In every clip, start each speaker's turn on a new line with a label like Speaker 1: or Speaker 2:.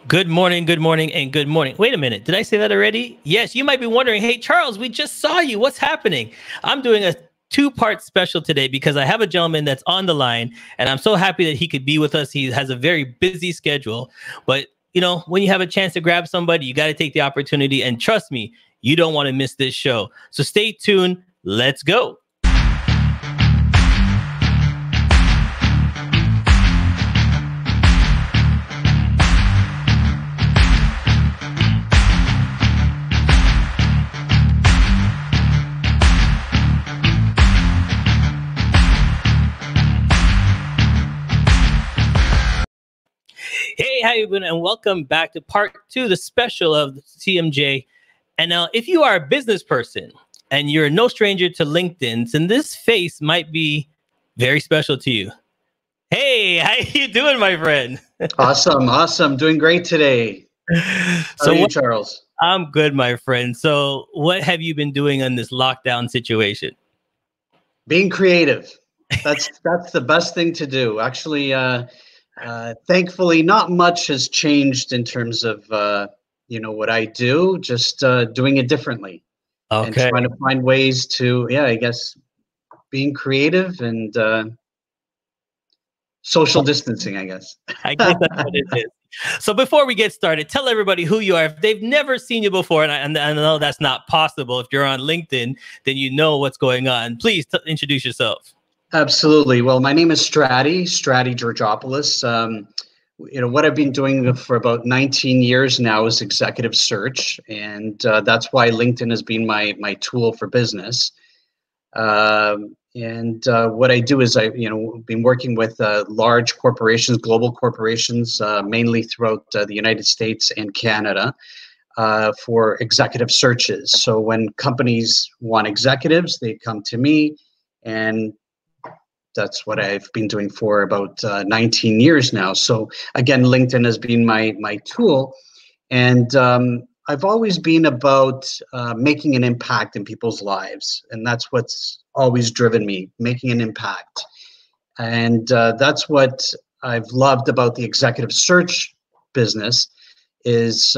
Speaker 1: good morning, and good morning. Wait a minute. Did I say that already? Yes, you might be wondering, hey, Charles, we just saw you. What's happening? I'm doing a two-part special today because I have a gentleman that's on the line, and I'm so happy that he could be with us. He has a very busy schedule, but when you have a chance to grab somebody, you got to take the opportunity. And trust me, you don't want to miss this show. So stay tuned. Let's go. Hey, how you doing? And welcome back to part two, the special of CMJ. And now, if you are a business person and you're no stranger to LinkedIn, then this face might be very special to you. Hey, how you doing, my friend?
Speaker 2: Awesome. Doing great today. How are you, Charles?
Speaker 1: I'm good, my friend. So what have you been doing on this lockdown situation?
Speaker 2: Being creative. That's the best thing to do. Actually, thankfully, not much has changed in terms of what I do. Just doing it differently, and trying to find ways to, I guess, being creative and social distancing, I guess.
Speaker 1: I guess that's what it is. So before we get started, tell everybody who you are. If they've never seen you before, and I know that's not possible. If you're on LinkedIn, then you know what's going on. Please introduce yourself.
Speaker 2: Absolutely. Well, my name is Strati Georgopoulos. What I've been doing for about 19 years now is executive search, and that's why LinkedIn has been my tool for business. What I do is been working with large corporations, global corporations, mainly throughout the United States and Canada, for executive searches. So when companies want executives, they come to me, and that's what I've been doing for about 19 years now. So again, LinkedIn has been my tool, and I've always been about making an impact in people's lives, and that's what's always driven me, making an impact. And that's what I've loved about the executive search business is,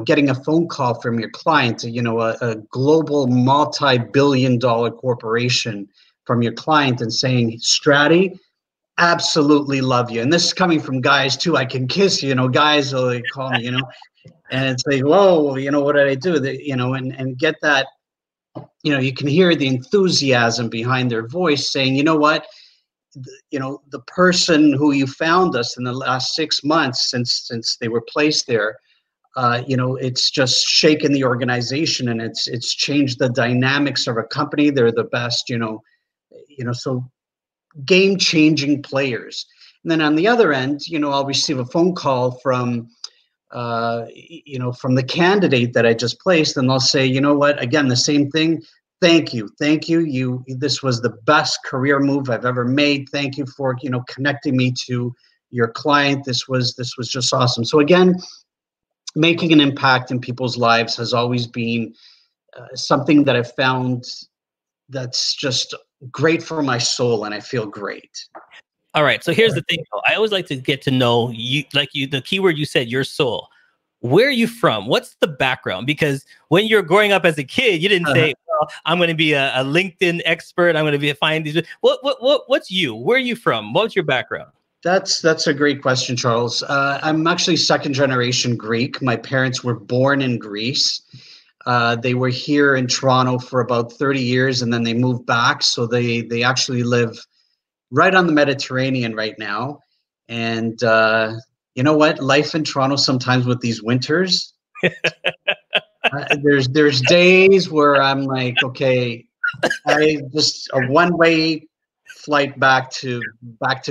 Speaker 2: getting a phone call from your client, a global multi-billion-dollar corporation, from your client, and saying, Strati, absolutely love you. And this is coming from guys too. I can kiss you, guys will call me, and it's like, whoa, what did I do? And get that, you can hear the enthusiasm behind their voice saying, you know what, the person who you found us in the last 6 months since they were placed there, it's just shaken the organization, and it's changed the dynamics of a company. They're the best, so game-changing players. And then on the other end, I'll receive a phone call from the candidate that I just placed, and they'll say, you know what, again, the same thing. Thank you. This was the best career move I've ever made. Thank you for, connecting me to your client. This was just awesome. So again, making an impact in people's lives has always been something that I've found that's just great for my soul, and I feel great.
Speaker 1: All right. So here's the thing, though. I always like to get to know you, the keyword you said, your soul. Where are you from? What's the background? Because when you're growing up as a kid, you didn't say, well, I'm going to be a LinkedIn expert. I'm going to find these. What's you? Where are you from? What's your background?
Speaker 2: That's a great question, Charles. I'm actually second generation Greek. My parents were born in Greece. They were here in Toronto for about 30 years, and then they moved back. So they actually live right on the Mediterranean right now. And you know what? Life in Toronto sometimes with these winters, there's days where I'm like, okay, I just a one-way flight back to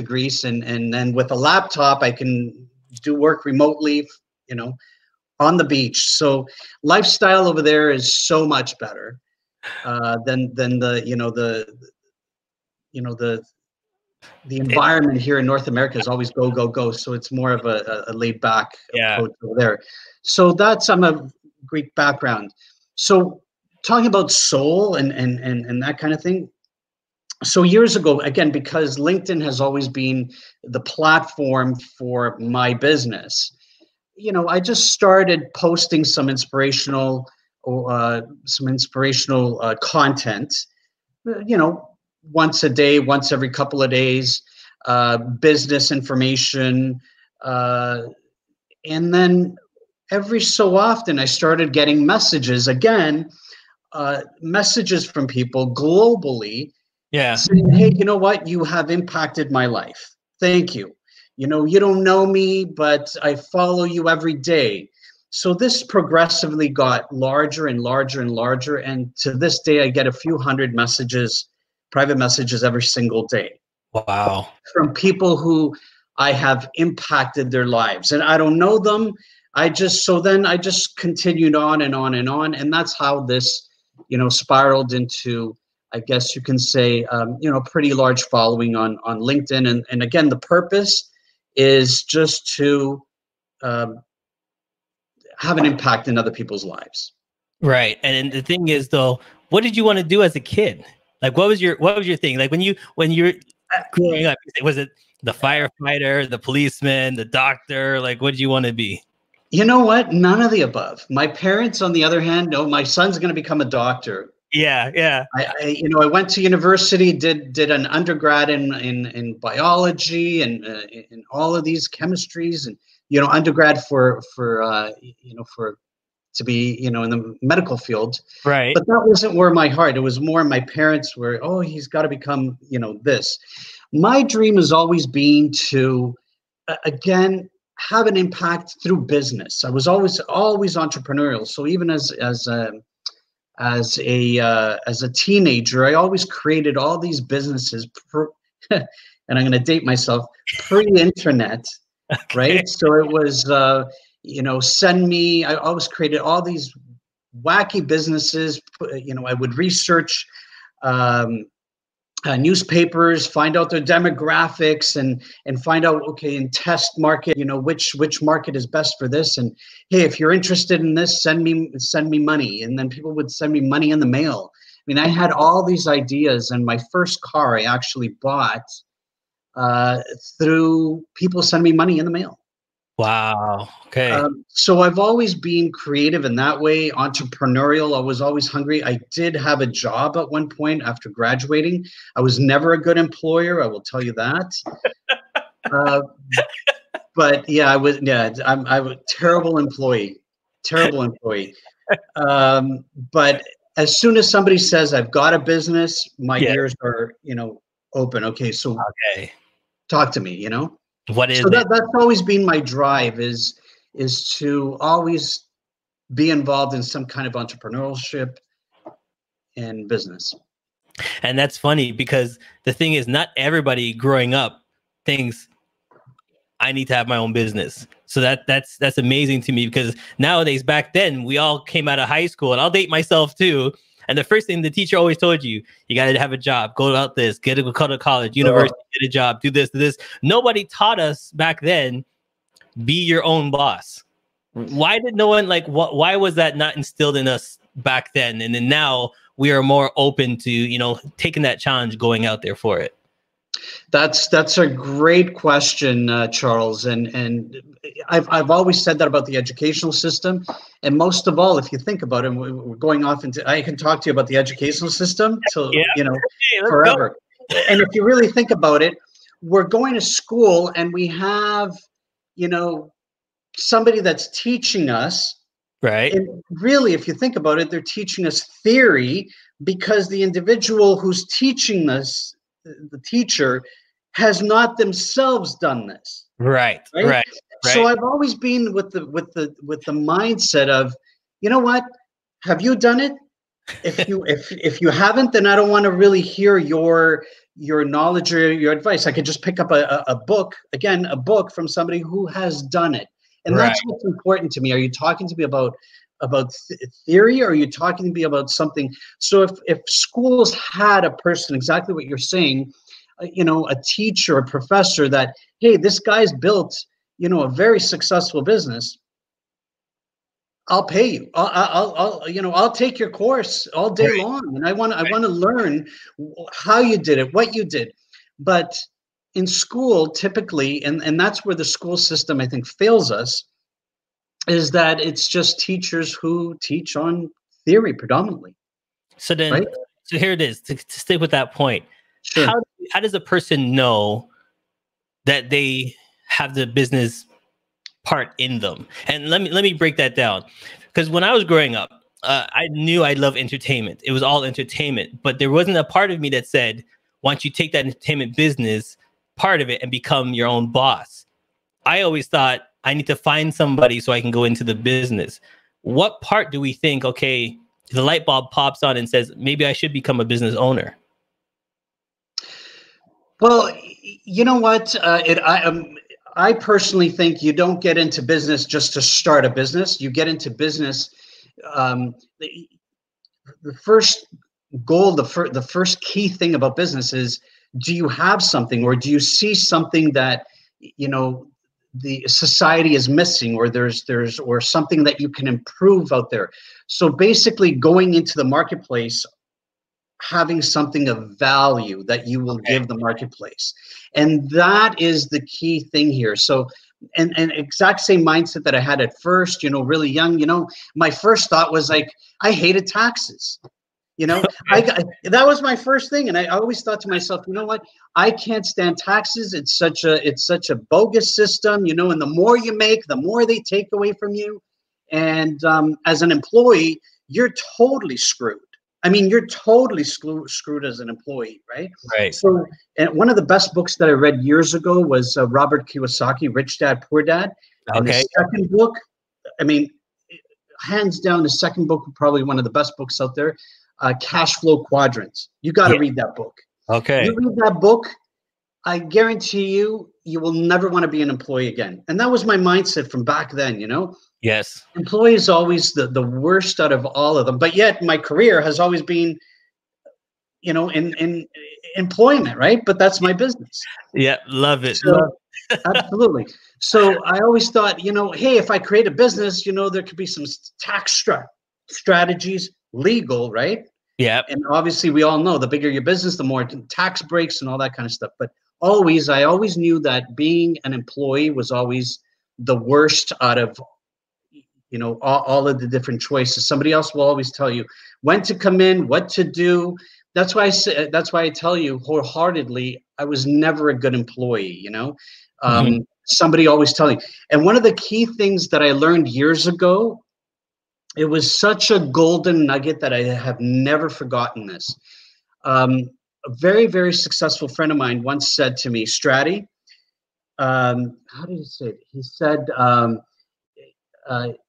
Speaker 2: Greece, and then with a laptop I can do work remotely, on the beach. So lifestyle over there is so much better than the environment here in North America is always go, go, go. So it's more of a laid back approach over there. So I'm a Greek background. So talking about soul and that kind of thing. So years ago, again, because LinkedIn has always been the platform for my business, I just started posting some inspirational content, once a day, once every couple of days, business information. And then every so often I started getting messages again, messages from people globally,
Speaker 1: Yeah.
Speaker 2: saying, hey, you know what? You have impacted my life. Thank you. You don't know me, but I follow you every day. So this progressively got larger and larger and larger. And to this day, I get a few hundred messages, private messages every single day.
Speaker 1: Wow.
Speaker 2: From people who I have impacted their lives. And I don't know them. Then I just continued on and on and on. And that's how this, spiraled into, I guess you can say, pretty large following on LinkedIn. And again, the purpose is just to have an impact in other people's lives.
Speaker 1: Right. And the thing is, though, what did you want to do as a kid? Like, what was your thing? Like when you're growing up, was it the firefighter, the policeman, the doctor? Like, what did you want to be?
Speaker 2: You know what? None of the above. My parents, on the other hand, no, my son's going to become a doctor.
Speaker 1: Yeah.
Speaker 2: I went to university, did an undergrad in biology and in all of these chemistries, and undergrad for to be in the medical field.
Speaker 1: Right.
Speaker 2: But that wasn't where my heart. It was more my parents were. Oh, he's got to become this. My dream has always been to again have an impact through business. I was always entrepreneurial. So even as a teenager, I always created all these businesses, and I'm going to date myself, pre-internet, okay. Right? So it was, I always created all these wacky businesses. I would research newspapers, find out their demographics, and find out, okay, and test market, which market is best for this. And hey, if you're interested in this, send me money. And then people would send me money in the mail. I mean, I had all these ideas, and my first car I actually bought through people sending me money in the mail.
Speaker 1: Wow. Okay.
Speaker 2: So I've always been creative in that way, entrepreneurial. I was always hungry. I did have a job at one point after graduating. I was never a good employer, I will tell you that. But yeah, I was. Yeah, I'm a terrible employee. But as soon as somebody says I've got a business, my ears are open. Okay, so talk to me.
Speaker 1: What is
Speaker 2: so that's always been my drive is to always be involved in some kind of entrepreneurship and business.
Speaker 1: And that's funny because the thing is, not everybody growing up thinks I need to have my own business. So that's amazing to me, because nowadays, back then, we all came out of high school, and I'll date myself too. And the first thing the teacher always told you got to have a job, go out this, go to college, university, get a job, do this, do this. Nobody taught us back then, be your own boss. Why did no one why was that not instilled in us back then? And then now we are more open to, taking that challenge, going out there for it.
Speaker 2: That's a great question, Charles. And I've always said that about the educational system. And most of all, if you think about it, we're going off into, I can talk to you about the educational system till, forever. And if you really think about it, we're going to school and we have, somebody that's teaching us.
Speaker 1: Right.
Speaker 2: And really, if you think about it, they're teaching us theory, because the individual who's teaching us, the teacher, has not themselves done this.
Speaker 1: Right.
Speaker 2: So I've always been with the mindset of, you know what, have you done it? If you haven't, then I don't want to really hear your knowledge or your advice. I could just pick up a book from somebody who has done it. And that's what's important to me. Are you talking to me about theory, or are you talking to me about something? So if schools had a person, exactly what you're saying, a teacher, a professor, that, hey, this guy's built, a very successful business, I'll pay you. I'll take your course all day long, and I want to learn how you did it, what you did. But in school, typically, and that's where the school system, I think, fails us, is that it's just teachers who teach on theory predominantly,
Speaker 1: So then,
Speaker 2: right?
Speaker 1: so here it is. To stick with that point, how
Speaker 2: Sure.
Speaker 1: how does a person know that they have the business part in them? And let me break that down, because when I was growing up, I knew I love entertainment. It was all entertainment, but there wasn't a part of me that said, "Why don't you take that entertainment business part of it and become your own boss?" I always thought I need to find somebody so I can go into the business. What part do we think? Okay, the light bulb pops on and says, maybe I should become a business owner.
Speaker 2: Well, you know what? I personally think you don't get into business just to start a business. You get into business. The, the first goal, the first key thing about business is: do you have something, or do you see something that you know the society is missing, or there's or something that you can improve out there? So basically, going into the marketplace, having something of value that you will give the marketplace, and that is the key thing here. So and exact same mindset that I had at first, really young. My first thought was like, I hated taxes. That was my first thing, and I always thought to myself, you know what, I can't stand taxes. It's such a bogus system, and the more you make, the more they take away from you. And as an employee, you're totally screwed. I mean, you're totally screwed as an employee, right?
Speaker 1: Right.
Speaker 2: So, and one of the best books that I read years ago was Robert Kiyosaki, Rich Dad, Poor Dad. And the
Speaker 1: Okay.
Speaker 2: second book, I mean, hands down, the second book, probably one of the best books out there, Cash Flow Quadrants. You got to
Speaker 1: Yeah.
Speaker 2: read that book.
Speaker 1: Okay.
Speaker 2: You read that book, I guarantee you, you will never want to be an employee again. And that was my mindset from back then,
Speaker 1: Yes.
Speaker 2: Employee is always the worst out of all of them. But yet my career has always been, in employment, right? But that's my business.
Speaker 1: Yeah. Love it. Love.
Speaker 2: So absolutely. So I always thought, hey, if I create a business, there could be some tax strategies, legal, right?
Speaker 1: Yeah.
Speaker 2: And obviously we all know the bigger your business, the more tax breaks and all that kind of stuff. But I always knew that being an employee was always the worst out of all of the different choices. Somebody else will always tell you when to come in, what to do. That's why I tell you wholeheartedly, I was never a good employee.
Speaker 1: Mhm.
Speaker 2: Somebody always telling. And one of the key things that I learned years ago, it was such a golden nugget that I have never forgotten this. A very, very successful friend of mine once said to me, Strati, how did he say it? He said,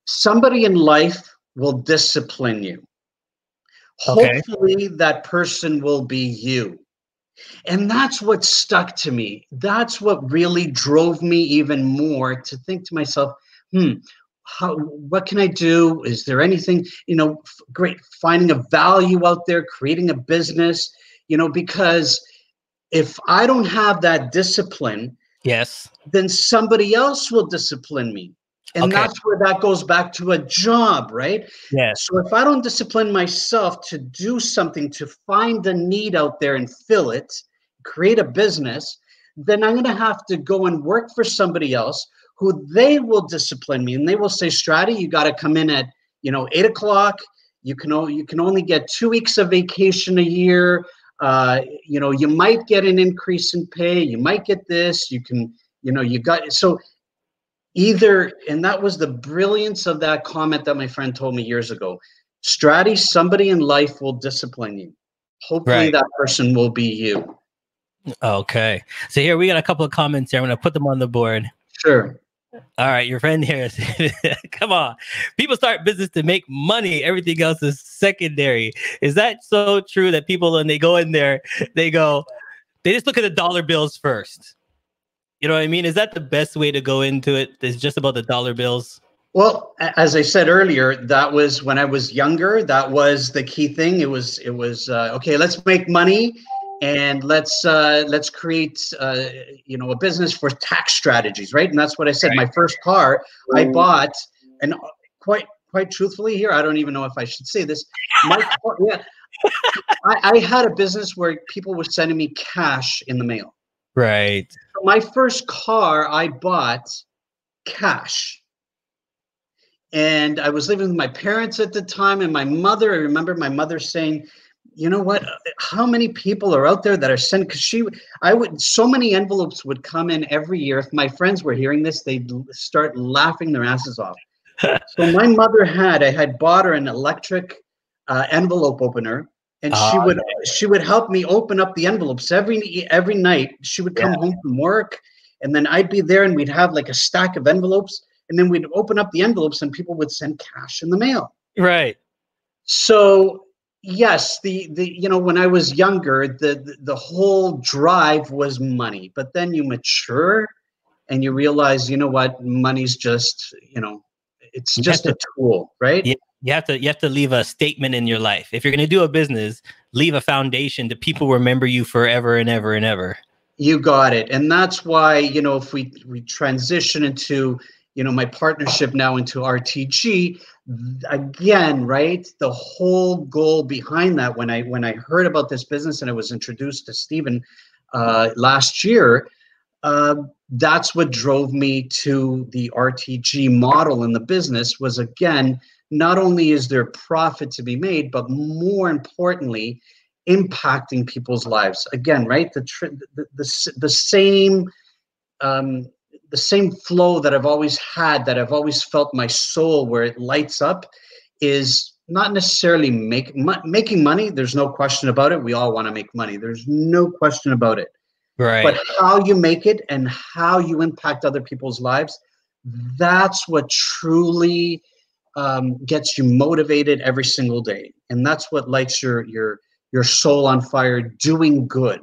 Speaker 2: somebody in life will discipline you.
Speaker 1: Okay.
Speaker 2: Hopefully that person will be you. And that's what stuck to me. That's what really drove me even more to think to myself, what can I do? Is there anything, great, finding a value out there, creating a business, because if I don't have that discipline,
Speaker 1: Yes.
Speaker 2: then somebody else will discipline me. And
Speaker 1: Okay.
Speaker 2: that's where that goes back to a job, right?
Speaker 1: Yes.
Speaker 2: So if I don't discipline myself to do something, to find a need out there and fill it, create a business, then I'm going to have to go and work for somebody else who they will discipline me. And they will say, Strati, you got to come in at, 8 o'clock. You can only get 2 weeks of vacation a year. You might get an increase in pay. You might get this. You can, you got, so either, and that was the brilliance of that comment that my friend told me years ago. Strati, somebody in life will discipline you. Hopefully
Speaker 1: Right.
Speaker 2: that person will be you.
Speaker 1: Okay. So here we got a couple of comments here. I'm going to put them on the board.
Speaker 2: Sure.
Speaker 1: All right, your friend here. Come on. People start business to make money. Everything else is secondary. Is that so true that people, when they go in there, they just look at the dollar bills first? You know what I mean? Is that the best way to go into it? It's just about the dollar bills?
Speaker 2: Well, as I said earlier, that was when I was younger. That was the key thing. It was okay. Let's make money, and let's create a business for tax strategies, right? And that's what I said.
Speaker 1: Right.
Speaker 2: My first car I bought, and quite truthfully here, I don't even know if I should say this. My car, yeah, I had a business where people were sending me cash in the mail.
Speaker 1: Right.
Speaker 2: So my first car I bought cash. And I was living with my parents at the time, and my mother, I remember my mother saying, you know what, how many people are out there that are sending, because so many envelopes would come in every year. If my friends were hearing this, they'd start laughing their asses off. So my mother I had bought her an electric envelope opener, and she would help me open up the envelopes every night. She would come home from work, and then I'd be there, and we'd have like a stack of envelopes, and then we'd open up the envelopes, and people would send cash in the mail.
Speaker 1: Right.
Speaker 2: So yes, when I was younger, the whole drive was money, but then you mature and you realize, you know what, money's just, it's just a tool, right?
Speaker 1: Yeah. You have to leave a statement in your life. If you're going to do a business, leave a foundation that people remember you forever and ever and ever.
Speaker 2: You got it. And that's why, if we transition into, my partnership now into RTG, again, right? The whole goal behind that, when I heard about this business and I was introduced to Stephen last year, that's what drove me to the RTG model in the business. Was, again, not only is there profit to be made, but more importantly, impacting people's lives. Again, right? The same flow that I've always had, that I've always felt my soul where it lights up, is not necessarily making money. There's no question about it. We all want to make money. There's no question about it.
Speaker 1: Right.
Speaker 2: But how you make it and how you impact other people's lives, that's what truly gets you motivated every single day. And that's what lights your soul on fire, doing good.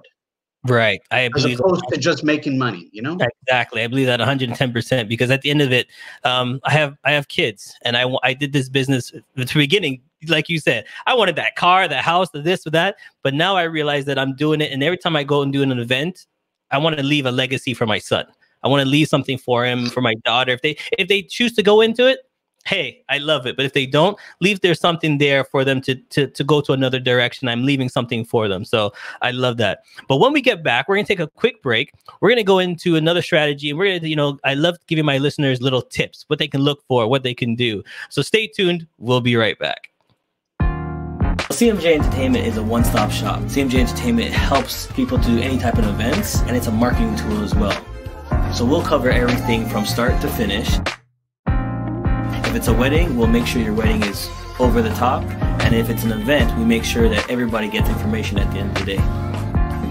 Speaker 1: Right.
Speaker 2: As opposed to just making money,
Speaker 1: Exactly. I believe that 110%, because at the end of it, I have kids, and I did this business at the beginning. Like you said, I wanted that car, that house, this or that. But now I realize that I'm doing it. And every time I go and do an event, I want to leave a legacy for my son. I want to leave something for him, for my daughter. If they choose to go into it, hey, I love it. But if they don't, leave there's something there for them to go to another direction. I'm leaving something for them. So I love that. But when we get back, we're going to take a quick break. We're going to go into another strategy. And we're going to, I love giving my listeners little tips, what they can look for, what they can do. So stay tuned. We'll be right back. CMJ Entertainment is a one-stop shop. CMJ Entertainment helps people do any type of events, and it's a marketing tool as well. So we'll cover everything from start to finish. If it's a wedding, we'll make sure your wedding is over the top. And if it's an event, we make sure that everybody gets information at the end of the day.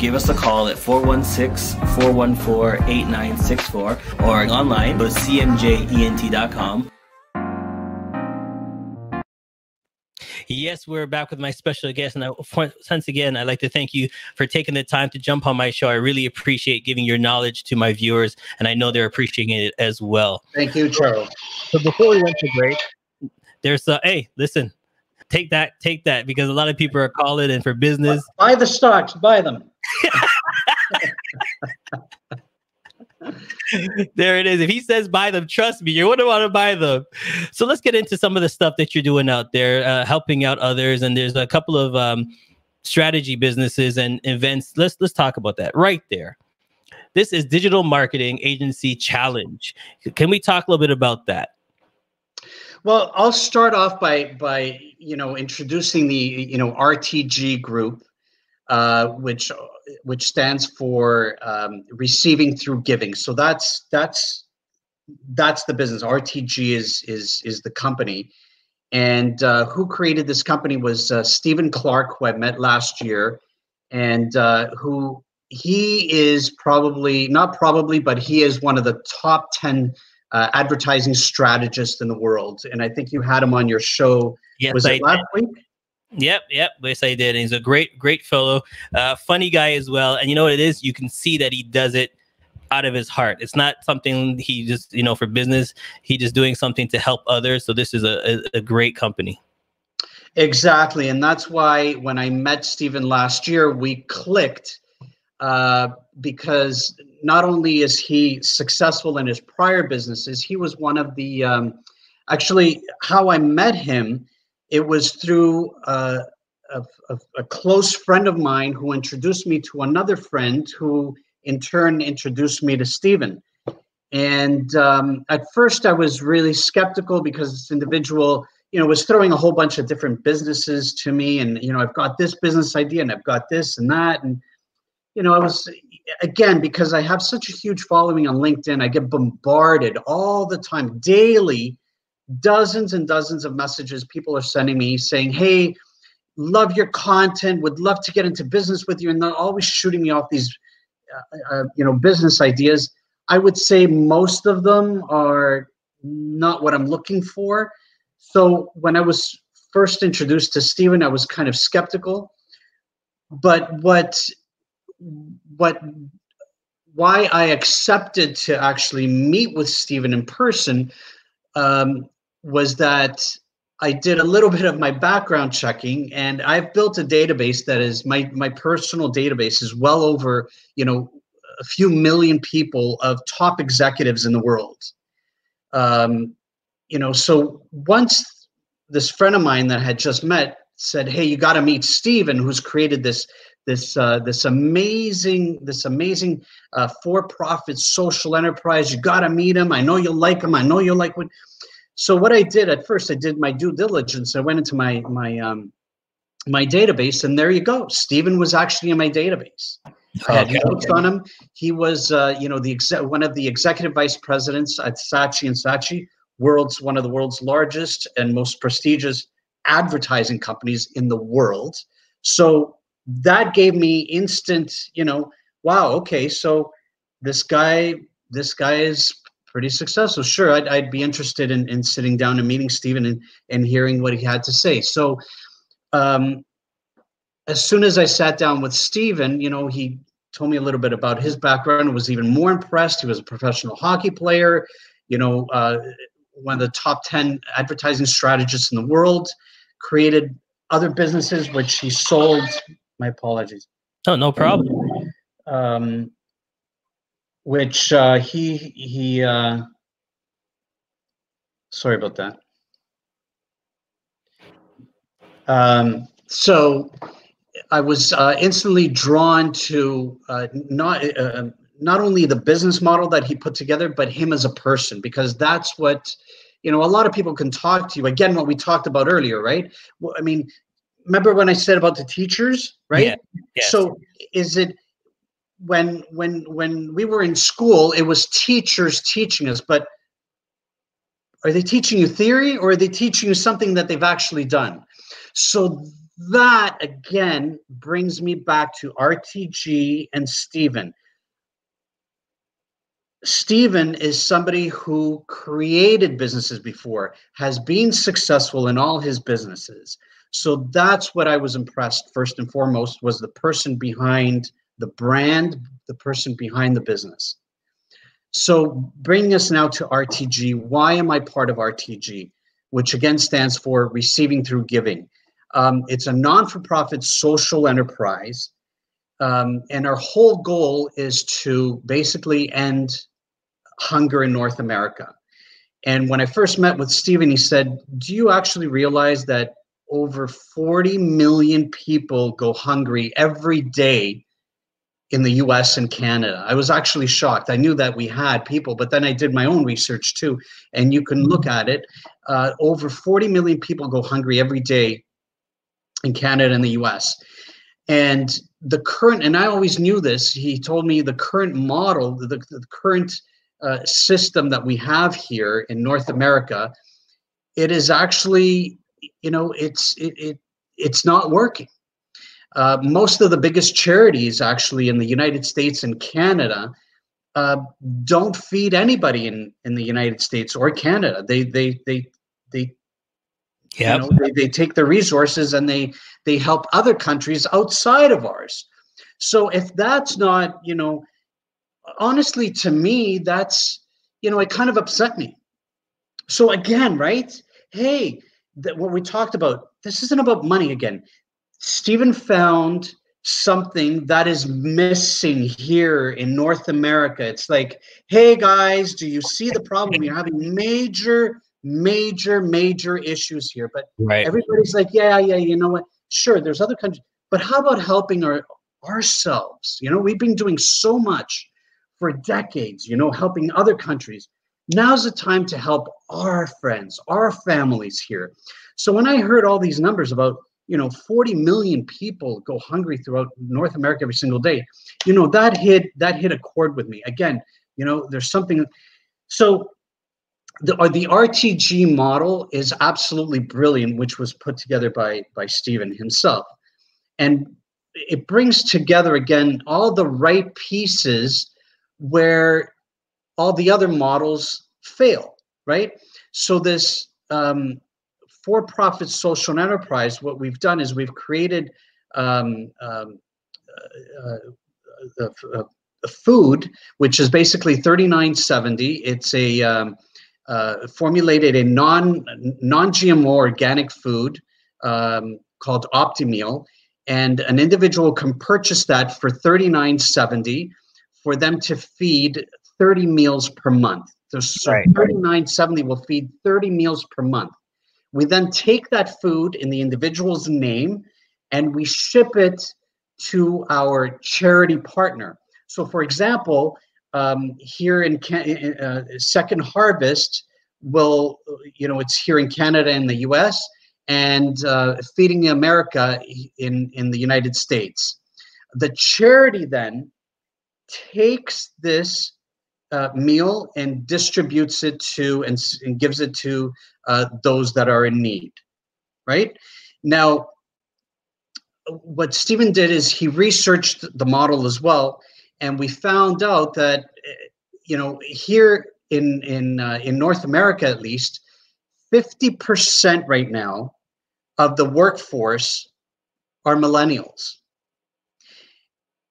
Speaker 1: Give us a call at 416-414-8964 or online, go to cmjent.com. Yes, we're back with my special guest. And once again, I'd like to thank you for taking the time to jump on my show. I really appreciate giving your knowledge to my viewers, and I know they're appreciating it as well.
Speaker 2: Thank you, Charles.
Speaker 1: So before we went to break, there's hey, listen, take that, because a lot of people are calling in for business.
Speaker 2: Buy the stocks, buy them.
Speaker 1: There it is. If he says buy them, trust me, you wouldn't want to buy them. So let's get into some of the stuff that you're doing out there, helping out others. And there's a couple of strategy businesses and events. Let's talk about that right there. This is Digital Marketing Agency Challenge. Can we talk a little bit about that?
Speaker 2: Well, I'll start off by introducing the RTG group, which stands for receiving through giving. So that's the business. RTG is the company, and who created this company was Stephen Clark, who I met last year, and who he is but he is one of the top 10 advertising strategists in the world. And I think you had him on your show.
Speaker 1: Yes,
Speaker 2: was it last week?
Speaker 1: Yep. Yes, I did. And he's a great fellow, funny guy as well. And you know what it is? You can see that he does it out of his heart. It's not something he just, for business. He just doing something to help others. So this is a great company.
Speaker 2: Exactly. And that's why when I met Stephen last year, we clicked because not only is he successful in his prior businesses, he was one of the, actually how I met him, it was through a close friend of mine who introduced me to another friend who in turn introduced me to Stephen. And at first I was really skeptical because this individual, was throwing a whole bunch of different businesses to me. And, I've got this business idea and I've got this and that. And, I was, again, because I have such a huge following on LinkedIn, I get bombarded all the time, daily, dozens and dozens of messages people are sending me saying, hey, love your content, would love to get into business with you. And they're always shooting me off these, business ideas. I would say most of them are not what I'm looking for. So when I was first introduced to Stephen, I was kind of skeptical. But why I accepted to actually meet with Stephen in person was that I did a little bit of my background checking, and I've built a database that is my personal database is well over, a few million people of top executives in the world. So once this friend of mine that I had just met said, hey, you got to meet Stephen, who's created this amazing for-profit social enterprise. You got to meet him. I know you'll like him. I know you'll like what. So what I did at first, I did my due diligence. I went into my database, and there you go. Stephen was actually in my database. I had notes on him. He was, one of the executive vice presidents at Saatchi & Saatchi, one of the world's largest and most prestigious advertising companies in the world. So that gave me instant, wow, okay, so this guy is pretty successful. Sure, I'd be interested in sitting down and meeting Stephen and hearing what he had to say. So as soon as I sat down with Stephen, he told me a little bit about his background. I was even more impressed. He was a professional hockey player, one of the top 10 advertising strategists in the world, created other businesses, which he sold. My apologies.
Speaker 1: Oh, no problem.
Speaker 2: Which he sorry about that. So I was instantly drawn to not only the business model that he put together, but him as a person, because that's what, a lot of people can talk to you. Again, what we talked about earlier, right? Well, I mean, remember when I said about the teachers, right?
Speaker 1: Yeah. Yes.
Speaker 2: So is it when we were in school, it was teachers teaching us, but are they teaching you theory, or are they teaching you something that they've actually done? So that again brings me back to RTG and Stephen. Stephen is somebody who created businesses before, has been successful in all his businesses. So that's what I was impressed first and foremost, was the person behind the brand, the person behind the business. So bringing us now to RTG, why am I part of RTG, which again stands for Receiving Through Giving? It's a non-for-profit social enterprise, and our whole goal is to basically end hunger in North America. And when I first met with Stephen, he said, do you actually realize that over 40 million people go hungry every day in the US and Canada? I was actually shocked. I knew that we had people, but then I did my own research too. And you can look at it. Over 40 million people go hungry every day in Canada and the US. And the current, and I always knew this, he told me the current model, the current system that we have here in North America, it is actually, it's not working. Most of the biggest charities actually in the United States and Canada don't feed anybody in the United States or Canada. They take the resources and they help other countries outside of ours. So if that's not, honestly, to me, that's, it kind of upset me. So again, right? Hey, what we talked about, this isn't about money again. Stephen found something that is missing here in North America. It's like, hey guys, do you see the problem? We're having major issues here. But everybody's like, yeah, you know what? Sure, there's other countries. But how about helping ourselves? We've been doing so much for decades, you know, helping other countries. Now's the time to help our friends, our families here. So when I heard all these numbers about, you know, 40 million people go hungry throughout North America every single day, you know, that hit a chord with me. Again, you know, there's something. So the RTG model is absolutely brilliant, which was put together by Stephen himself. And it brings together, again, all the right pieces where all the other models fail, right? So this for-profit social enterprise, what we've done is we've created a food, which is basically $39.70. It's a formulated a non-GMO organic food called OptiMeal, and an individual can purchase that for $39.70 for them to feed 30 meals per month. So right. $39.70 will feed 30 meals per month. We then take that food in the individual's name and we ship it to our charity partner. So for example, here in Second Harvest will, you know, it's here in Canada and the US, and Feeding America in the United States. The charity then takes this meal and distributes it to and gives it to those that are in need, right? Now, what Stephen did is he researched the model as well, and we found out that, you know, here in North America at least, 50% right now of the workforce are millennials.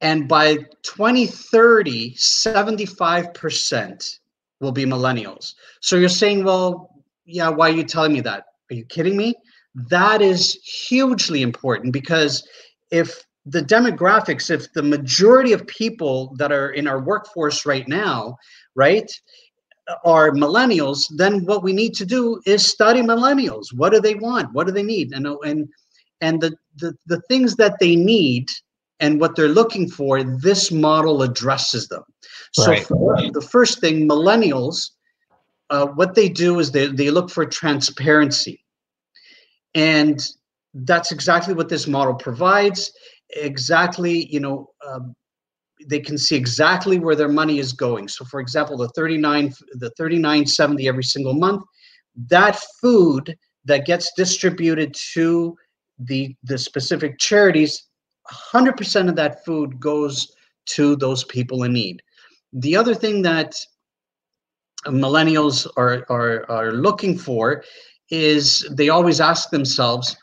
Speaker 2: And by 2030, 75% will be millennials. So you're saying, well, yeah, why are you telling me that? Are you kidding me? That is hugely important, because if the demographics, if the majority of people that are in our workforce right now, right, are millennials, then what we need to do is study millennials. What do they want? What do they need? And the things that they need and what they're looking for, this model addresses them. Right. So the first thing, millennials, what they do is they look for transparency. And that's exactly what this model provides. Exactly, you know, they can see exactly where their money is going. So for example, the $39.70 every single month, that food that gets distributed to the specific charities, 100% of that food goes to those people in need. The other thing that millennials are looking for is they always ask themselves,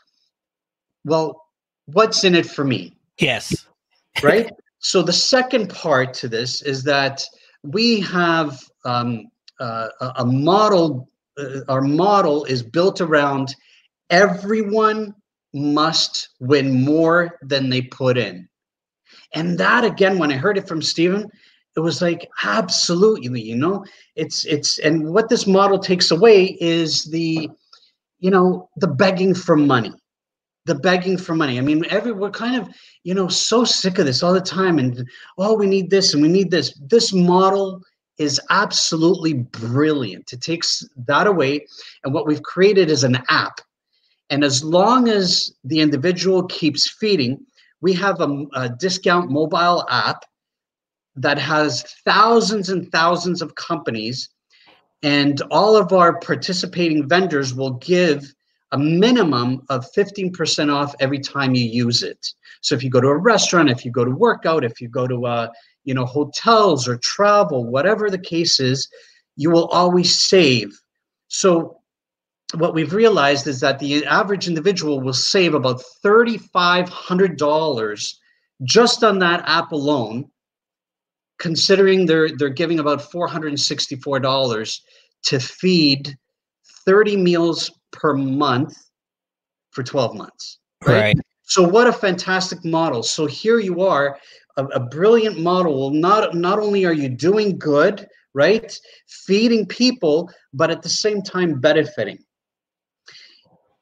Speaker 2: well, what's in it for me?
Speaker 1: Yes.
Speaker 2: Right? So the second part to this is that we have a model. Our model is built around everyone must win more than they put in. And that, again, when I heard it from Stephen, it was like, absolutely, you know, and what this model takes away is the begging for money. The begging for money. I mean, we're kind of, you know, so sick of this all the time. And, oh, we need this and we need this. This model is absolutely brilliant. It takes that away. And what we've created is an app. And as long as the individual keeps feeding, we have a discount mobile app that has thousands and thousands of companies. And all of our participating vendors will give a minimum of 15% off every time you use it. So if you go to a restaurant, if you go to workout, if you go to hotels or travel, whatever the case is, you will always save. So what we've realized is that the average individual will save about $3,500 just on that app alone, considering they're giving about $464 to feed 30 meals per month for 12 months. Right? So what a fantastic model. So here you are, a brilliant model. Not only are you doing good, right, feeding people, but at the same time benefiting.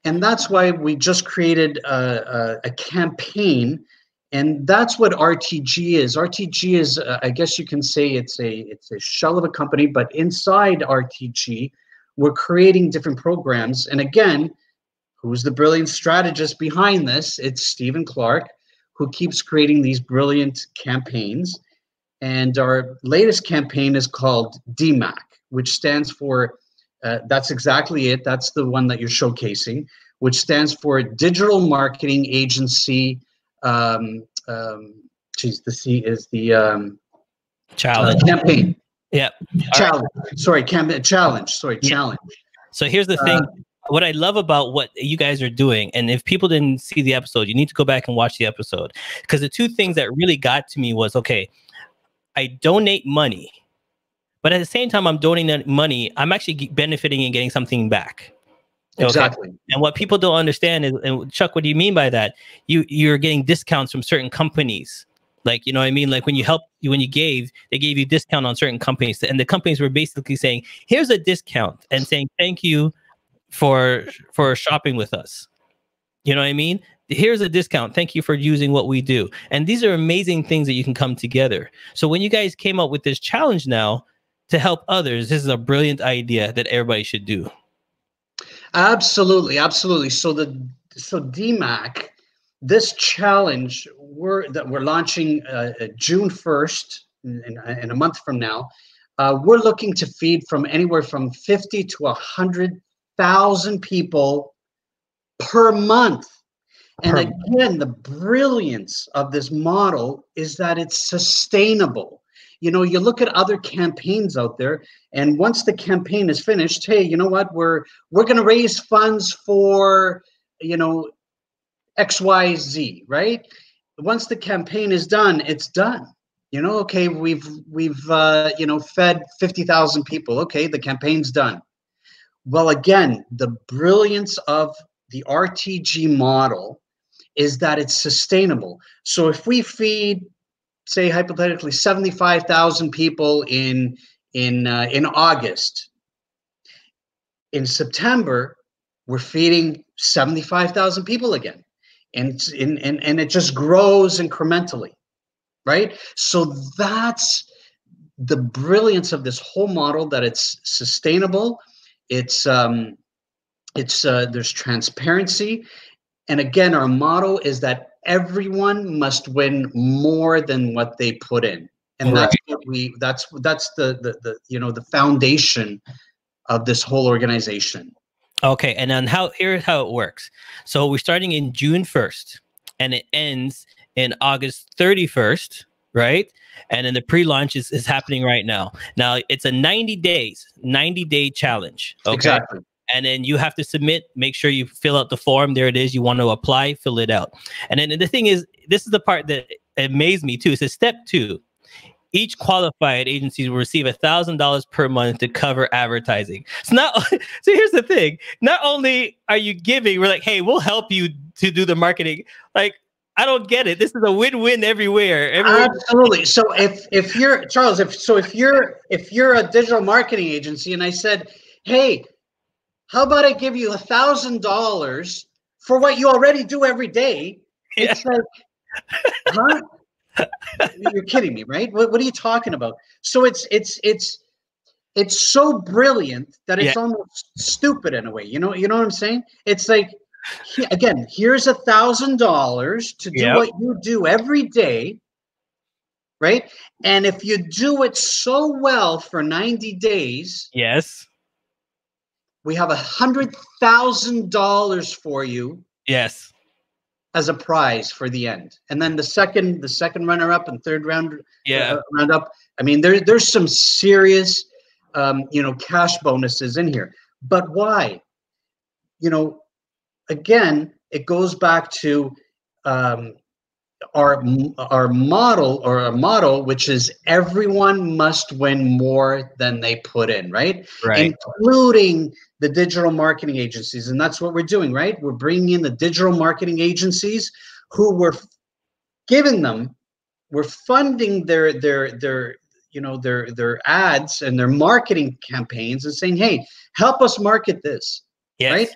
Speaker 2: And that's why we just created a campaign And that's what RTG is. RTG is, I guess you can say it's a shell of a company, but inside RTG, we're creating different programs. And again, who's the brilliant strategist behind this? It's Stephen Clark, who keeps creating these brilliant campaigns. And our latest campaign is called DMACC, which stands for, that's exactly it. That's the one that you're showcasing, which stands for Digital Marketing Agency. Geez, the C is the
Speaker 1: challenge
Speaker 2: campaign.
Speaker 1: Yeah.
Speaker 2: Challenge. Right. Sorry, challenge. Sorry,
Speaker 1: yeah.
Speaker 2: challenge.
Speaker 1: So here's the thing. What I love about what you guys are doing, and if people didn't see the episode, you need to go back and watch the episode, because the two things that really got to me was, okay, I donate money, but at the same time I'm donating money, I'm actually benefiting and getting something back. Okay?
Speaker 2: Exactly.
Speaker 1: And what people don't understand is, and Chuck, what do you mean by that? You're getting discounts from certain companies. Like, you know what I mean? Like when you gave, they gave you discount on certain companies, and the companies were basically saying, here's a discount, and saying, thank you for shopping with us. You know what I mean? Here's a discount. Thank you for using what we do. And these are amazing things that you can come together. So when you guys came up with this challenge now to help others, this is a brilliant idea that everybody should do.
Speaker 2: Absolutely, absolutely. So DMACC, this challenge we're launching June 1st, in a month from now. We're looking to feed from anywhere from 50 to 100,000 people per month. And again, the brilliance of this model is that it's sustainable. You know, you look at other campaigns out there, and once the campaign is finished, hey, you know what? We're going to raise funds for, you know, XYZ, right? Once the campaign is done, it's done. You know, okay, we've you know, fed 50,000 people. Okay, the campaign's done. Well, again, the brilliance of the RTG model is that it's sustainable. So if we feed, say hypothetically, 75,000 people in August, in September we're feeding 75,000 people again, and it just grows incrementally, right? So that's the brilliance of this whole model, that it's sustainable. It's there's transparency. And again, our motto is that everyone must win more than what they put in. And right. that's the you know, the foundation of this whole organization.
Speaker 1: Okay, and then here's how it works. So we're starting in June 1st, and it ends in August 31st, right? And then the pre-launch is happening right now. Now it's a 90-day challenge. Okay? Exactly. And then you have to submit, make sure you fill out the form. There it is. You want to apply, fill it out. And then the thing is, this is the part that amazed me too. It says step 2, each qualified agency will receive $1,000 per month to cover advertising. So here's the thing. Not only are you giving, we're like, hey, we'll help you to do the marketing. Like, I don't get it. This is a win-win everywhere.
Speaker 2: Absolutely. So if you're Charles, if you're a digital marketing agency, and I said, hey, how about I give you $1,000 for what you already do every day? Yeah. It's like, huh? You're kidding me, right? What are you talking about? So it's so brilliant that it's almost stupid in a way. You know what I'm saying? It's like, again, here's $1,000 to do what you do every day, right? And if you do it so well for 90 days,
Speaker 1: yes,
Speaker 2: we have $100,000 for you.
Speaker 1: Yes.
Speaker 2: As a prize for the end. And then the second runner-up and third round up. I mean, there's some serious you know, cash bonuses in here. But why? You know, again, it goes back to our motto, which is everyone must win more than they put in, right? Including the digital marketing agencies. And that's what we're doing, right? We're bringing in the digital marketing agencies who we're funding their you know, their ads and their marketing campaigns, and saying, hey, help us market this, right?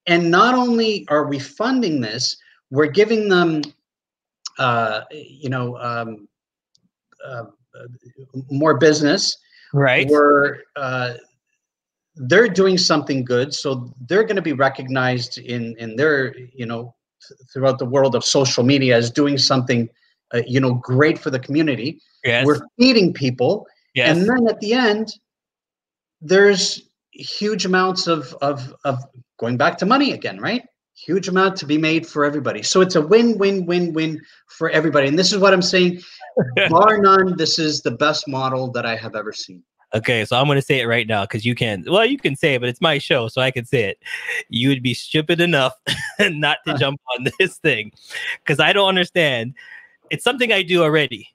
Speaker 2: And not only are we funding this, we're giving them you know, more business,
Speaker 1: Right.
Speaker 2: they're doing something good, so they're going to be recognized in their, you know, throughout the world of social media as doing something, you know, great for the community.
Speaker 1: Yes.
Speaker 2: We're feeding people,
Speaker 1: Yes.
Speaker 2: and then at the end, there's huge amounts of going back to money again, right? Huge amount to be made for everybody. So it's a win-win-win-win for everybody. And this is what I'm saying, bar none, this is the best model that I have ever seen.
Speaker 1: Okay, so I'm going to say it right now because you can. Well, you can say it, but it's my show, so I can say it. You would be stupid enough not to jump on this thing because I don't understand. It's something I do already,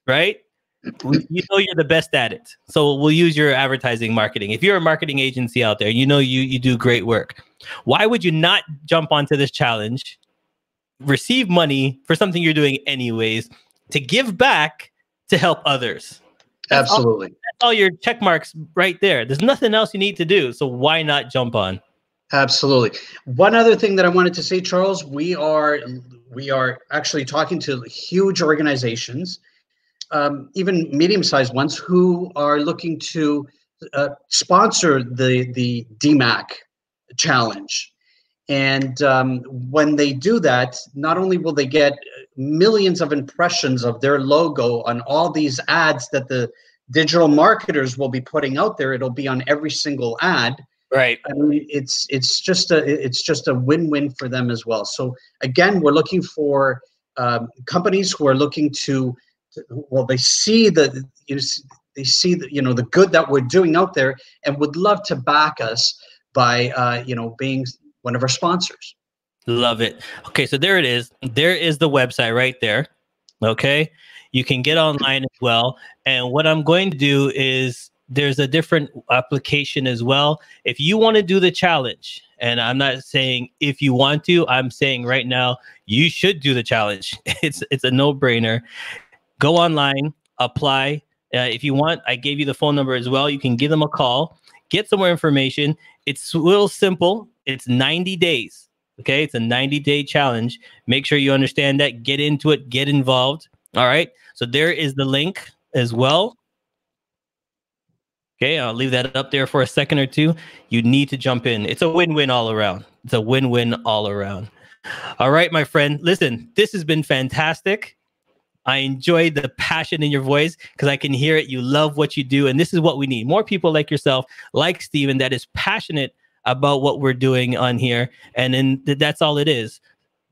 Speaker 1: right? You know you're the best at it, so we'll use your advertising marketing. If you're a marketing agency out there, you know you do great work. Why would you not jump onto this challenge, receive money for something you're doing anyways, to give back to help others?
Speaker 2: Absolutely.
Speaker 1: That's all your check marks right there. There's nothing else you need to do. So why not jump on?
Speaker 2: Absolutely. One other thing that I wanted to say, Charles, we are actually talking to huge organizations, even medium-sized ones, who are looking to sponsor the DMACC challenge. And when they do that, not only will they get millions of impressions of their logo on all these ads that the digital marketers will be putting out there, it'll be on every single ad.
Speaker 1: Right.
Speaker 2: I mean, it's just a win-win for them as well. So again, we're looking for companies who are looking to, well, they see the the good that we're doing out there and would love to back us by being one of our sponsors.
Speaker 1: Love it. Okay, so there it is. There is the website right there. Okay, you can get online as well. And what I'm going to do is there's a different application as well. If you want to do the challenge, and I'm not saying if you want to, I'm saying right now you should do the challenge. It's a no-brainer. Go online, apply. If you want, I gave you the phone number as well. You can give them a call, get some more information. It's real simple. It's 90 days. Okay, it's a 90-day challenge. Make sure you understand that. Get into it. Get involved. All right. So there is the link as well. Okay, I'll leave that up there for a second or two. You need to jump in. It's a win-win all around. It's a win-win all around. All right, my friend. Listen, this has been fantastic. I enjoyed the passion in your voice because I can hear it. You love what you do. And this is what we need. More people like yourself, like Steven, that is passionate about what we're doing on here. And then that's all it is.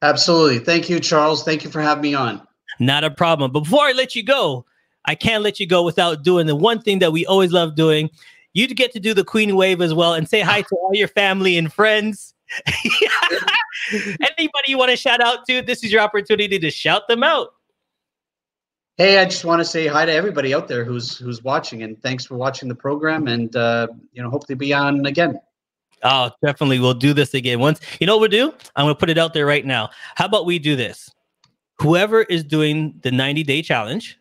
Speaker 2: Absolutely. Thank you, Charles. Thank you for having me on.
Speaker 1: Not a problem. But before I let you go, I can't let you go without doing the one thing that we always love doing. You get to do the Queen Wave as well and say hi to all your family and friends. Anybody you want to shout out to, this is your opportunity to shout them out.
Speaker 2: Hey, I just want to say hi to everybody out there who's watching, and thanks for watching the program, and hope to be on again.
Speaker 1: Oh, definitely. We'll do this again. Once, you know what we'll do? I'm going to put it out there right now. How about we do this? Whoever is doing the 90-day challenge,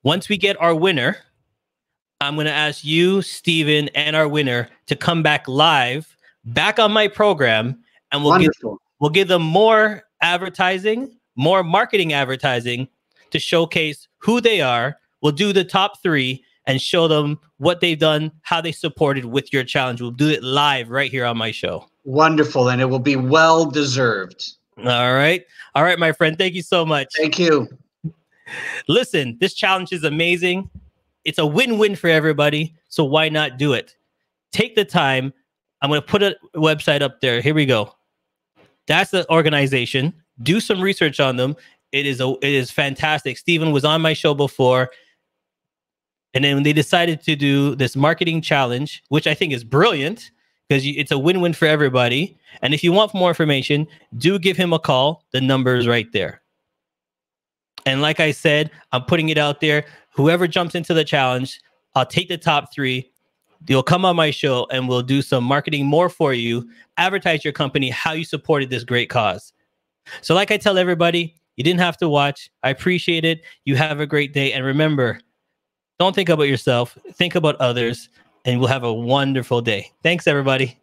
Speaker 1: once we get our winner, I'm going to ask you, Steven, and our winner to come back live, back on my program, and we'll give them more advertising, more marketing advertising to showcase who they are. We'll do the top 3 and show them what they've done, how they supported with your challenge. We'll do it live right here on my show.
Speaker 2: Wonderful. And it will be well deserved.
Speaker 1: All right. All right, my friend. Thank you so much.
Speaker 2: Thank you.
Speaker 1: Listen, this challenge is amazing. It's a win-win for everybody. So why not do it? Take the time. I'm going to put a website up there. Here we go. That's the organization. Do some research on them. It is fantastic. Steven was on my show before. And then when they decided to do this marketing challenge, which I think is brilliant because it's a win-win for everybody. And if you want more information, do give him a call. The number is right there. And like I said, I'm putting it out there. Whoever jumps into the challenge, I'll take the top 3. You'll come on my show and we'll do some marketing more for you. Advertise your company, how you supported this great cause. So like I tell everybody, you didn't have to watch. I appreciate it. You have a great day. And remember, don't think about yourself. Think about others. And we'll have a wonderful day. Thanks, everybody.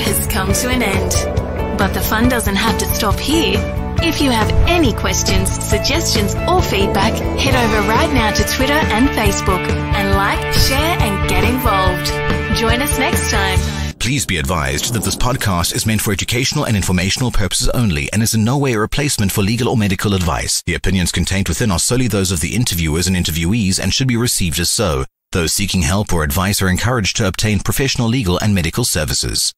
Speaker 3: Has come to an end. But the fun doesn't have to stop here. If you have any questions, suggestions, or feedback, head over right now to Twitter and Facebook and like, share, and get involved. Join us next time.
Speaker 4: Please be advised that this podcast is meant for educational and informational purposes only and is in no way a replacement for legal or medical advice. The opinions contained within are solely those of the interviewers and interviewees and should be received as so. Those seeking help or advice are encouraged to obtain professional legal and medical services.